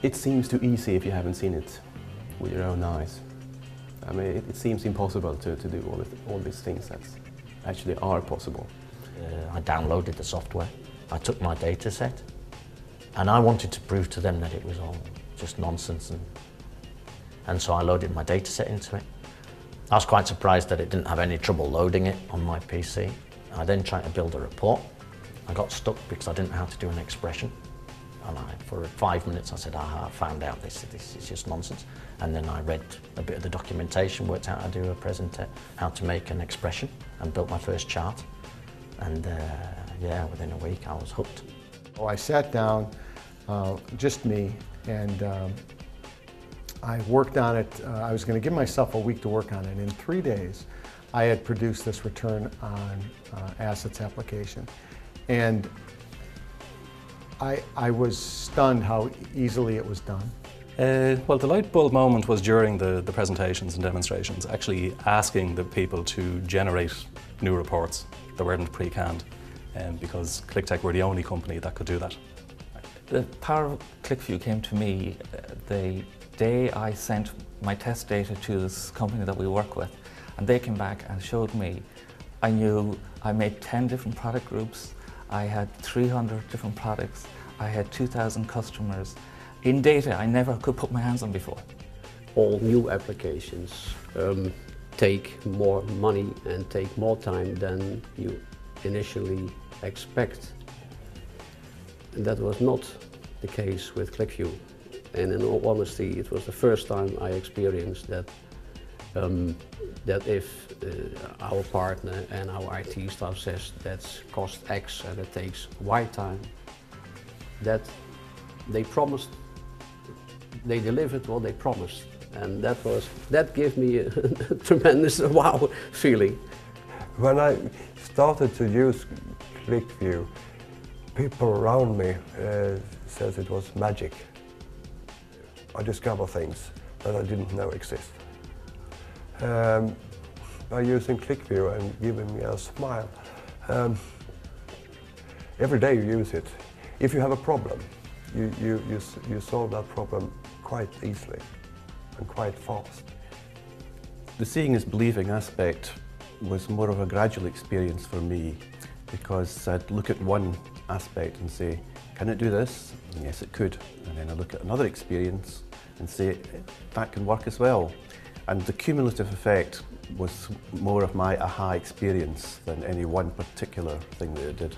It seems too easy if you haven't seen it with your own eyes. I mean, it seems impossible to do all these things that actually are possible. I downloaded the software, I took my data set, and I wanted to prove to them that it was all just nonsense, and so I loaded my data set into it. I was quite surprised that it didn't have any trouble loading it on my PC. I then tried to build a report. I got stuck because I didn't know how to do an expression. And for 5 minutes I said, aha, I found out this is just nonsense. And then I read a bit of the documentation, worked out how to do a presentation, how to make an expression, and built my first chart. And yeah, within a week I was hooked. Oh, I sat down, just me, and I worked on it. I was going to give myself a week to work on it. In 3 days, I had produced this return on assets application. And I was stunned how easily it was done. Well, the light bulb moment was during the presentations and demonstrations, actually asking the people to generate new reports that weren't pre-canned, because QlikTech were the only company that could do that. The power of QlikView came to me the day I sent my test data to this company that we work with, and they came back and showed me. I knew I made 10 different product groups, I had 300 different products, I had 2,000 customers. In data I never could put my hands on before. All new applications take more money and take more time than you initially expect. And that was not the case with QlikView. And in all honesty, it was the first time I experienced that that if our partner and our IT staff says that's cost X and it takes Y time, that they promised, they delivered what they promised. And that gave me a tremendous wow feeling. When I started to use QlikView, people around me says it was magic. I discover things that I didn't know exist. By using QlikView and giving me a smile, every day you use it. If you have a problem, you solve that problem quite easily and quite fast. The seeing is believing aspect was more of a gradual experience for me, because I'd look at one aspect and say, can it do this? And yes, it could. And then I look at another experience and say, that can work as well. And the cumulative effect was more of my aha experience than any one particular thing that it did.